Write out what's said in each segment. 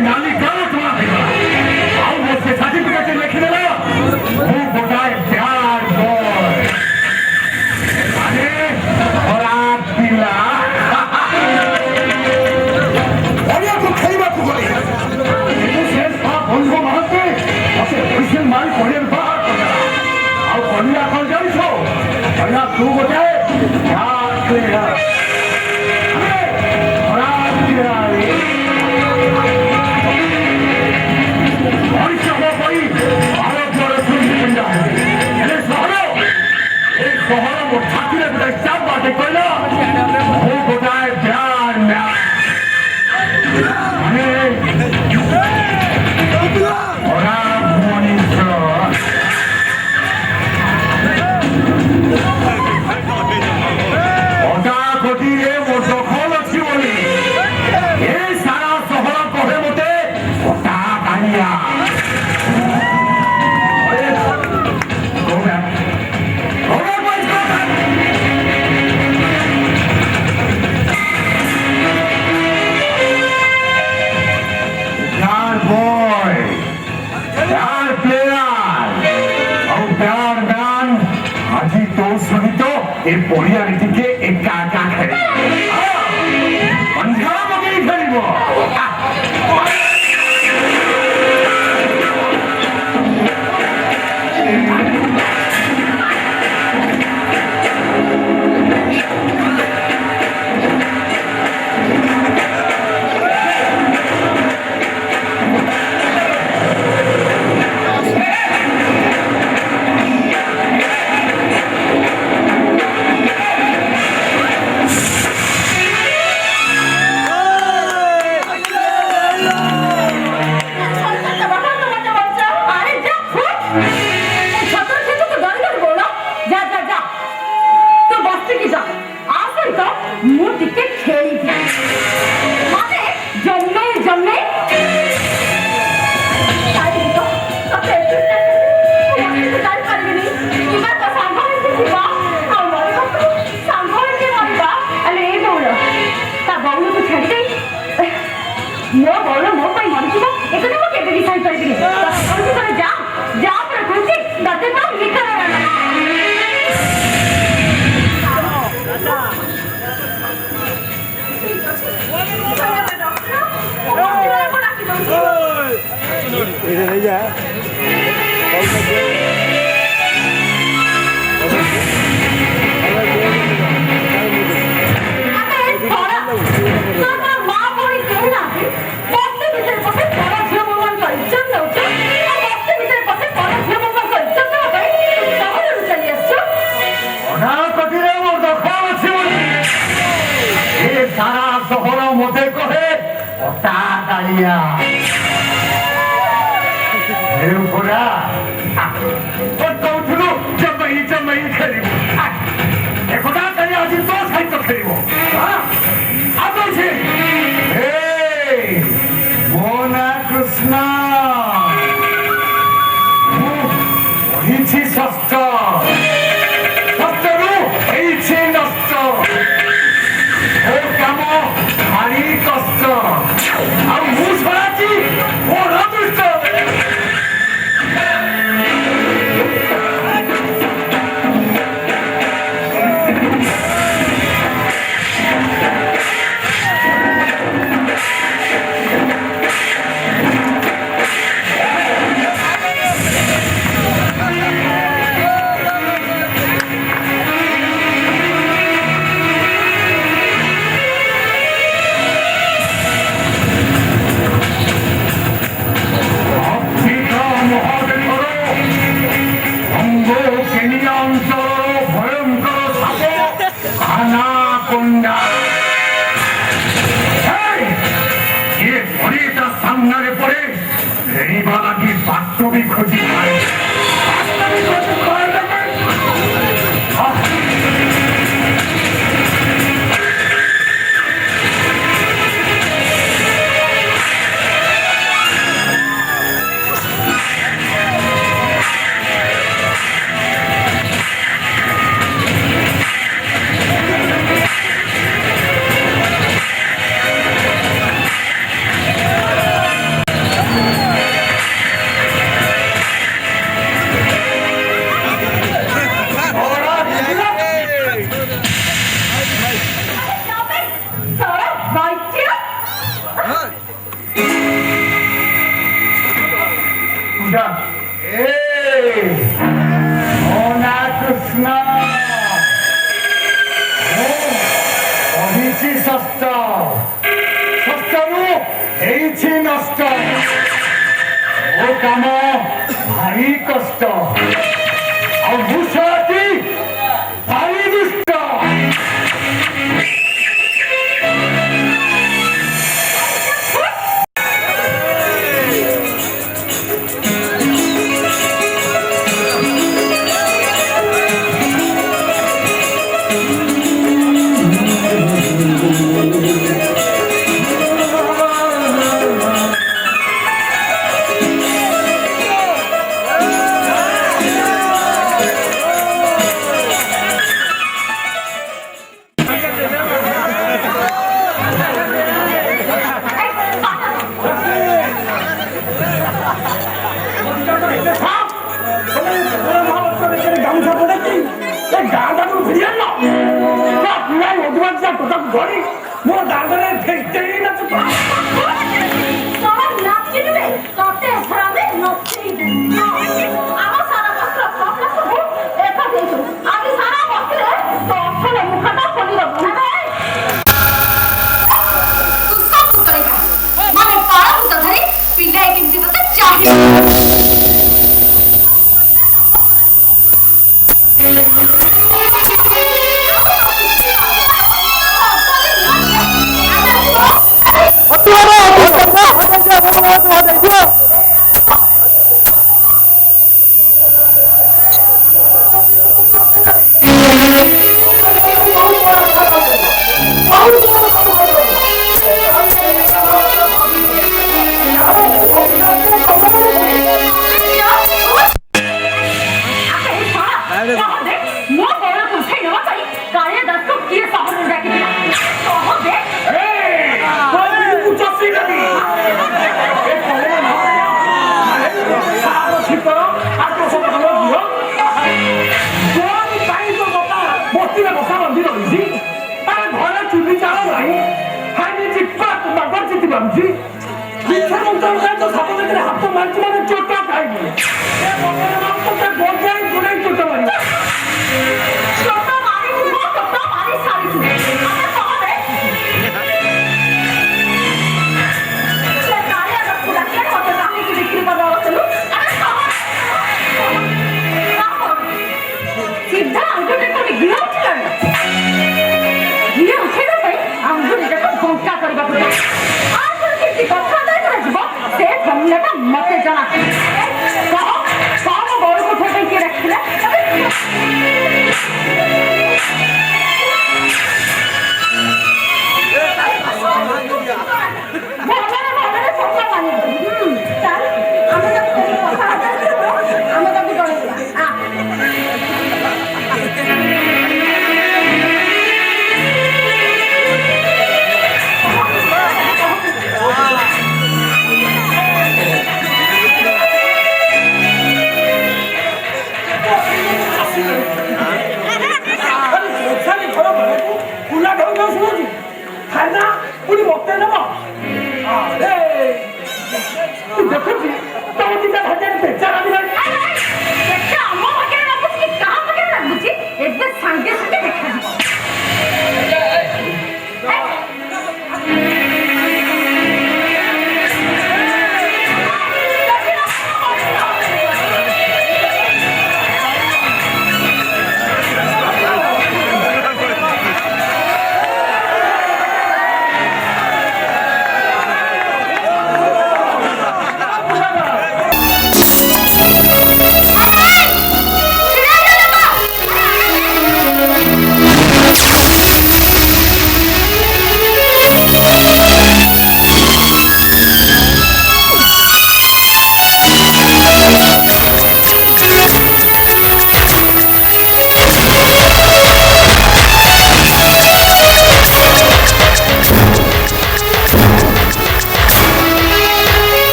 नाली गाँव तुम्हारा देगा आओ मुझसे सर्टिफिकेट लिखे देना वो बताए प्यार बोल अरे और आप पिला अरे तो खरी बात बोले ये शेष आप बंधु महत्व असे खुशी माल कोरियर बाहर आओ कोरिया कर जाई छो और आप तू बताए प्यार पिला और आप पिला এই পরিয়ারিটিকে একা একা খেলিব সন্ধ্যা বগেই খেলিব আচ্ছা কৃষ্ণ କହିଛି ଶସ୍ତ ଶସ୍ତରୁ ହେଇଛି ନଷ୍ଟ ଓ କାମ ଭାରି କଷ୍ଟ ଆଉ ଭୂଷତି ଭାରି ଦୁଷ୍ଟ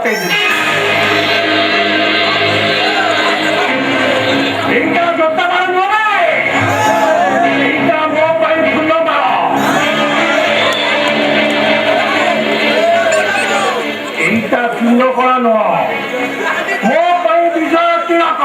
ପକେଇ ଦେବି। ଏଇଟା ଜୋତା ମାଳ ନୁହଁ ରେ, ଏଇଟା ମୋ ପାଇଁ ଫୁଲ ମାଳ। ଏଇଟା ଫୁଲ କଳା ନୁହଁ, ମୋ ପାଇଁ ବିଜୟ ତିଳକ।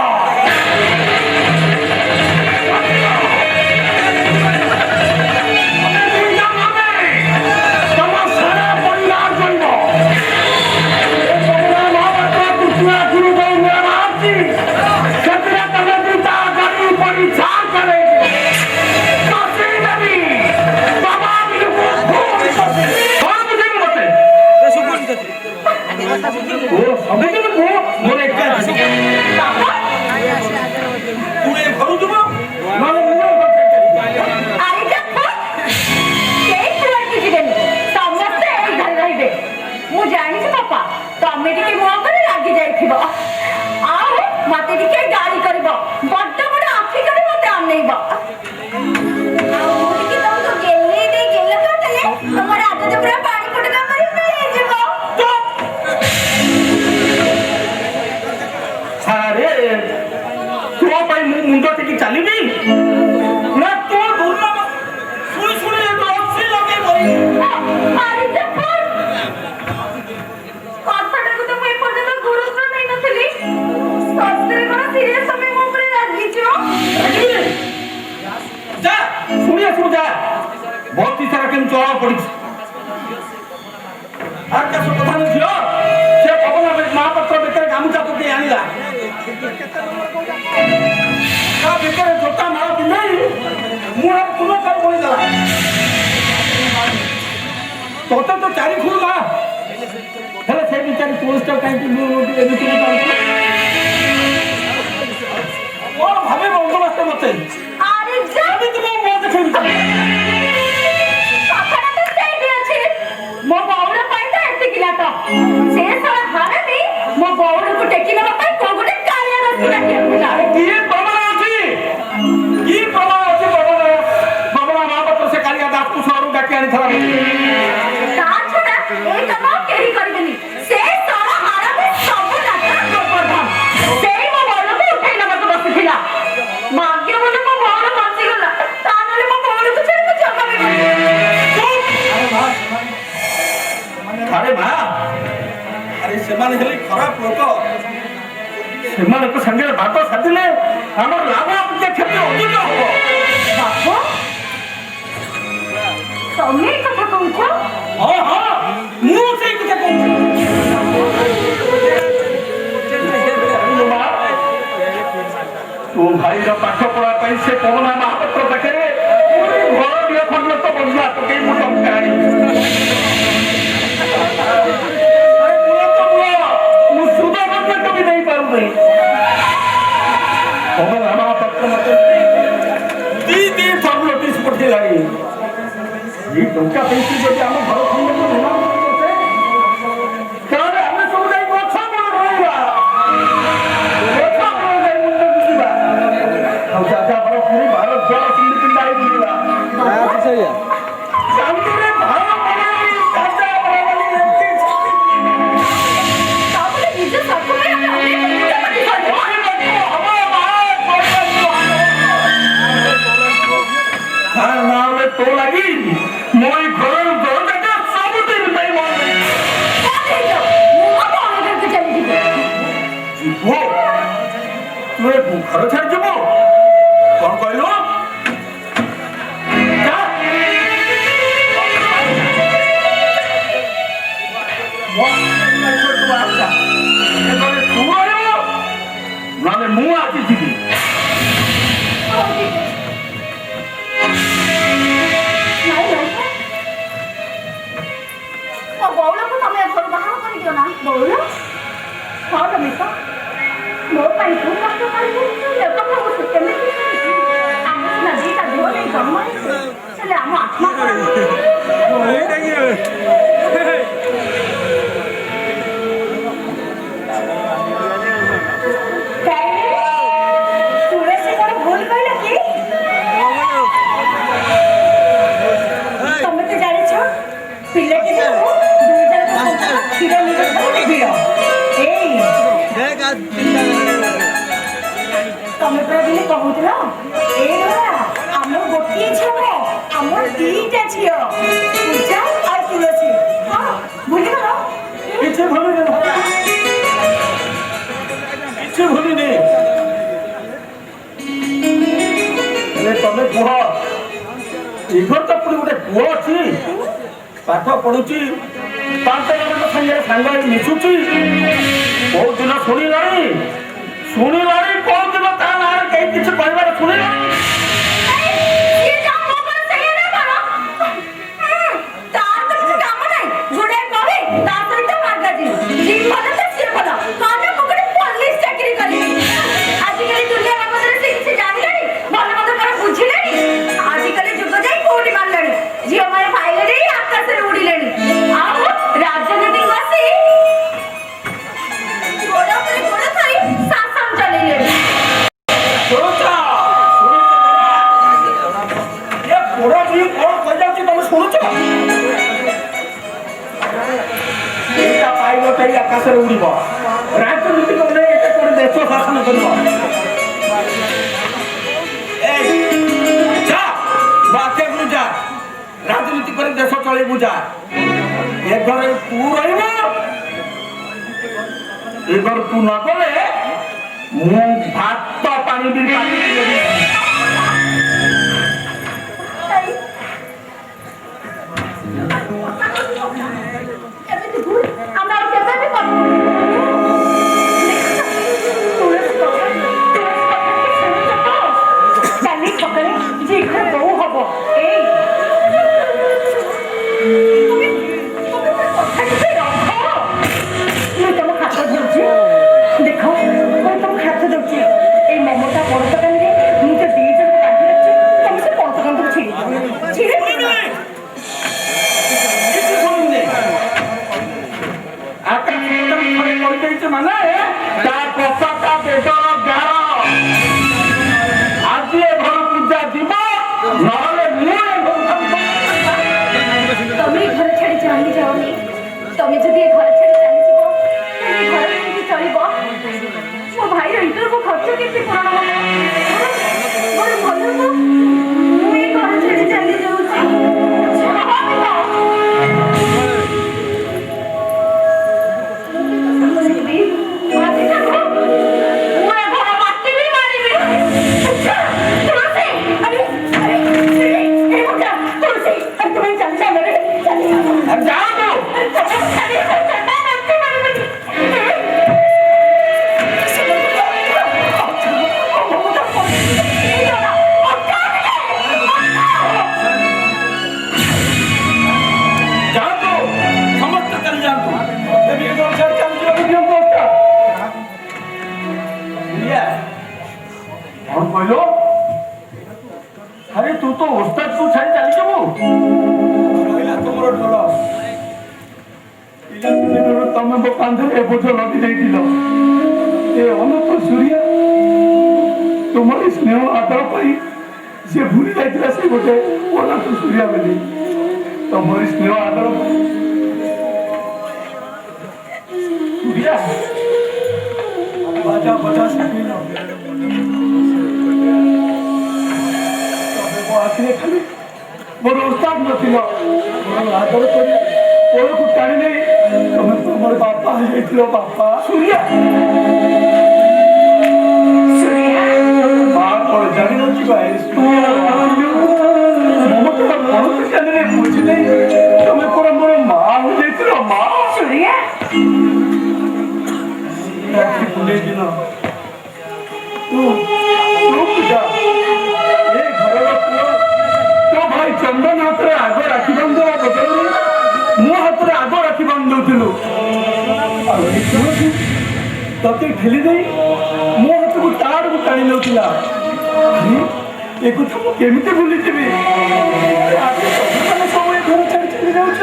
मुंड टेकी चलि ना तो शुणी शुणी अच्छी लगे बहुत ही सारा केम चढ़ा पड़ी आकाश कथा झील से पवन महापात्र बेकर गामुचा पकई आनिला बेकर जोता मार दिले मुह तुम कर बोली देला तोते तो चारी खुला हेले से बिचारी पोस्टर काई कि मु एबिटी और भाबे बंदोबस्त मते अरे जा अभी तुम मो देखे मो बाउल पाइता एते किला तो से सारा हारे भी मो बाउल को टेकी नबा पाइ को गोटे कालिया रस्ता केला की प्रमाण अछि बाबा महापात्र से कालिया दास को सरू डाकी आनी थला ता छडा ए काम केही करबेनी से सारा हारा भी सब नाटा प्रधान से मो बाउल को उठाई नबा को बसिथिला भाग्य बोले मो बाउल बंची गला ता नले मो बाउल को छेड़ के जगा में अरे बा अरे सेमाने हेले खराब लोक सेमाने को संगे बात साथिले हमर लाभ आपके क्षति अधिक हो बापो तमे कथा कहूछ हां हां मु से कथा कहूछ तू भाई रा पाठ पढ़ा पई से पवना महापात्र पाखे पूरी घर दिया खंड तो बंगला तो के मु टंकाणी टंका पैसे जब आम घर खंड को आम सब जाए गछ मूल रहा चाचा बड़ पूरी भारत जल सिंधु पिंडा बुलवा तो लगी मोई घर घर जगह सब दिन नहीं बोल वो तुए घर छाड़ जबो कौन कहलो जा वो नहीं तो तू आजा ए बोले तू आयो माने मु आती थी আমার দুইটা ঝিও পূজা আর তুলসী হ্যাঁ ভুলে গেল କିଛି ଭୁଲିନି କିଛି ଭୁଲିନି ହେଲେ ତମେ କୁହ ଇଘର ତ ପୁଣି ଗୋଟେ ପୁଅ ଅଛି ପାଠ ପଢୁଛି 5 ଜଣଙ୍କ ସାଙ୍ଗରେ ସାଙ୍ଗ ହେଇ ମିଶୁଛି ବହୁତ ଦିନ ଶୁଣିଲାଣି କୋଉ ଦିନ ତା ନାଁରେ କେହି କିଛି କହିବାର ଶୁଣିଲାଣି ଆକାଶରେ ଉଡ଼ିବ ରାଜନୀତି କଲେ ଦେଶ ଶାସନ କରିବ ଯା ରାଜନୀତି କରି ଦେଶ ଚଳେଇବୁ ଯା ଏ ଘରେ ତୁ ରହିବ ଏ ଘରେ ତୁ ନ ଗଲେ ମୁଁ ଭାତ ପାଣି ବି ମାନେ ତା କଥା ତା ପେଟର ଗାର ଆଜି ଏ ଘର ପୂଜା ଯିବ ନହେଲେ ତମେ ଘର ଛାଡି ଚାଲି ଯାଓନି ତମେ ଯଦି ଏ ଘର ଛାଡି ଚାଲିଯିବ ତାହେଲେ ଘର କେମିତି ଚଳିବ ମୋ ଭାଇର ଇଣ୍ଟରଭ୍ୟୁ ଖର୍ଚ୍ଚ କେମିତି ପୂରଣ ହବ ମୋର ଭଲ ତ ମୁଁ ଏ ଘର ଛାଡି ଚାଲି ଯାଉଛି अरे तू तो उस्ताद तू छाड़ी चली जाबो रहिला तुमरो ढोल इला तुमरो तमे बो कांधे ए बोझ लगी जाइतिलो ए अनंत सूर्य तुमरो स्नेह आदर पई जे भूली जाइतिला से गोटे अनंत सूर्य बेली तुमरो स्नेह आदर पई सूर्य बाजा बजा सकिनो आखिरे खाली मोर उस्ताद नथिल मोर आदर करी ओळखु टाणी नै तमे तमर बापा हेतिलो बापा सूर्य मां कोळ जानि नथि भाई ममता कोळ जानि नै बुझि नै तमे कोळ मोर मां हेतिलो मां सूर्य राखी पुणे दिन तू पूजा चंदन हाथ में आग राखी बांधवा बदल मो हाथ में आग राखी बांधुलु तते ठेली दे मो हाथ को ताड़ को टाणी नौला एक केमिति भूली जीवी समय घर छाड़ी चली जाऊछ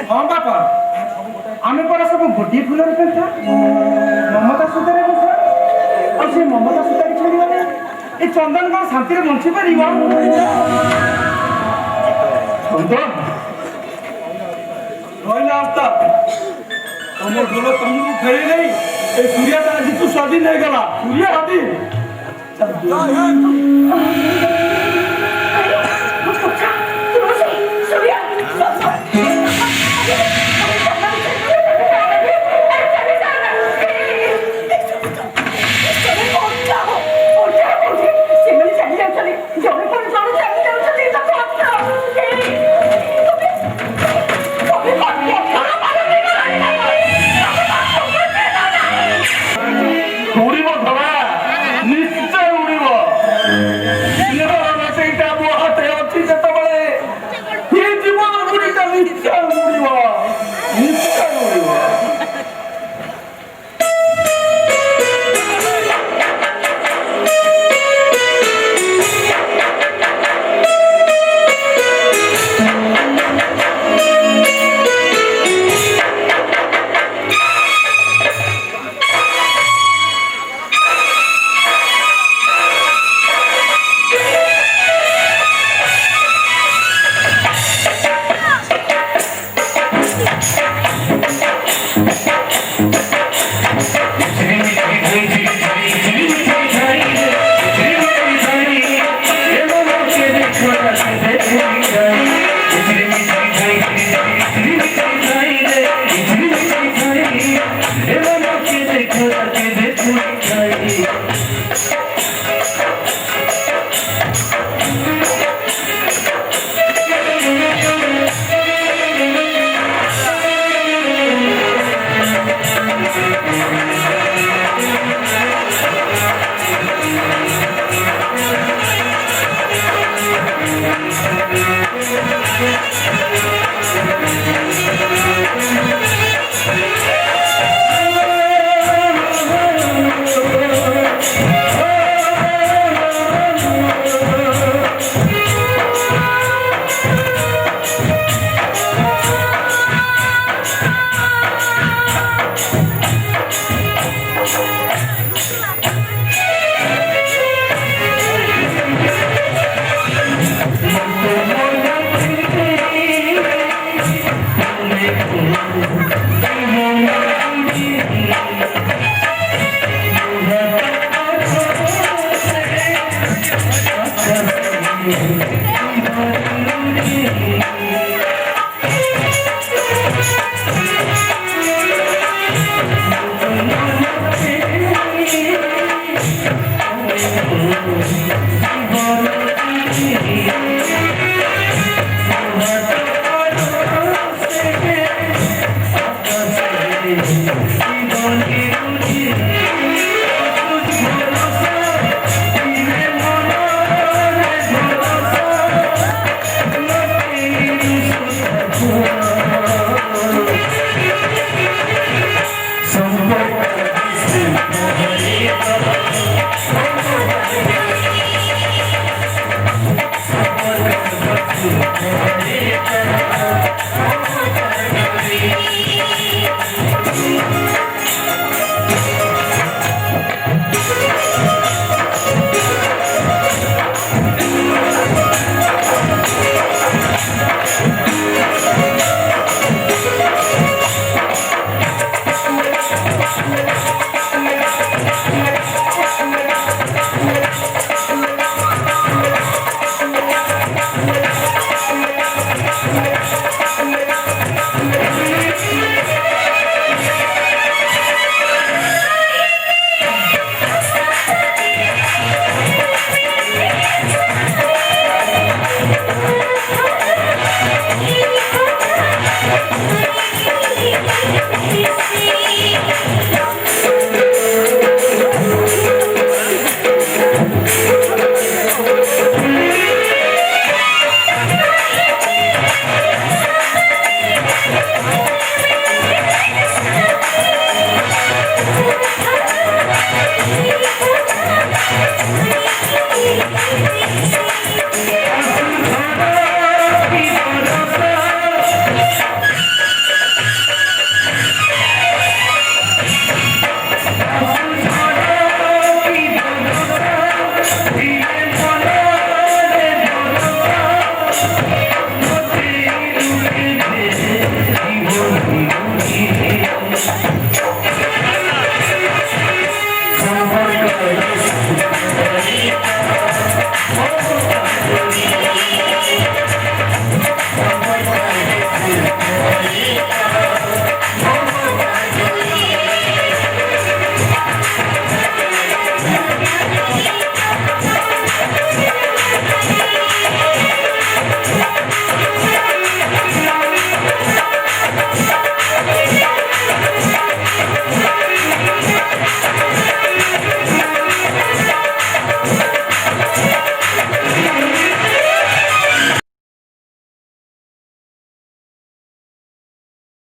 हाँ बापा आमे पर सब गोटे फूल ममता सूत्र और से ममता सूत्र छाड़ी ବର୍ତ୍ତମାନ କ'ଣ ଶାନ୍ତିରେ ବଞ୍ଚିପାରିବ? ରହିଲା ଆସ୍ତା ତମ ଢୋଲ ତମକୁ ଫେରେଇ ନେଇ ଏ ସୂର୍ୟଟା ଆଜିଠୁ ସ୍ୱାଧୀନ ହେଇଗଲା। ସୂର୍ୟ ହାତୀ ଉଡ଼ିବ ଧରା ନିଶ୍ଚୟ ଉଡ଼ିବ। ସେଇଟା ମୋ ହାତରେ ଅଛି ଯେତେବେଳେ ଏ ଜୀବନ ଗୁଡ଼ିକ ନିଶ୍ଚୟ ଉଡ଼ିବ, ନିଶ୍ଚୟ ଉଡ଼ିବ। रे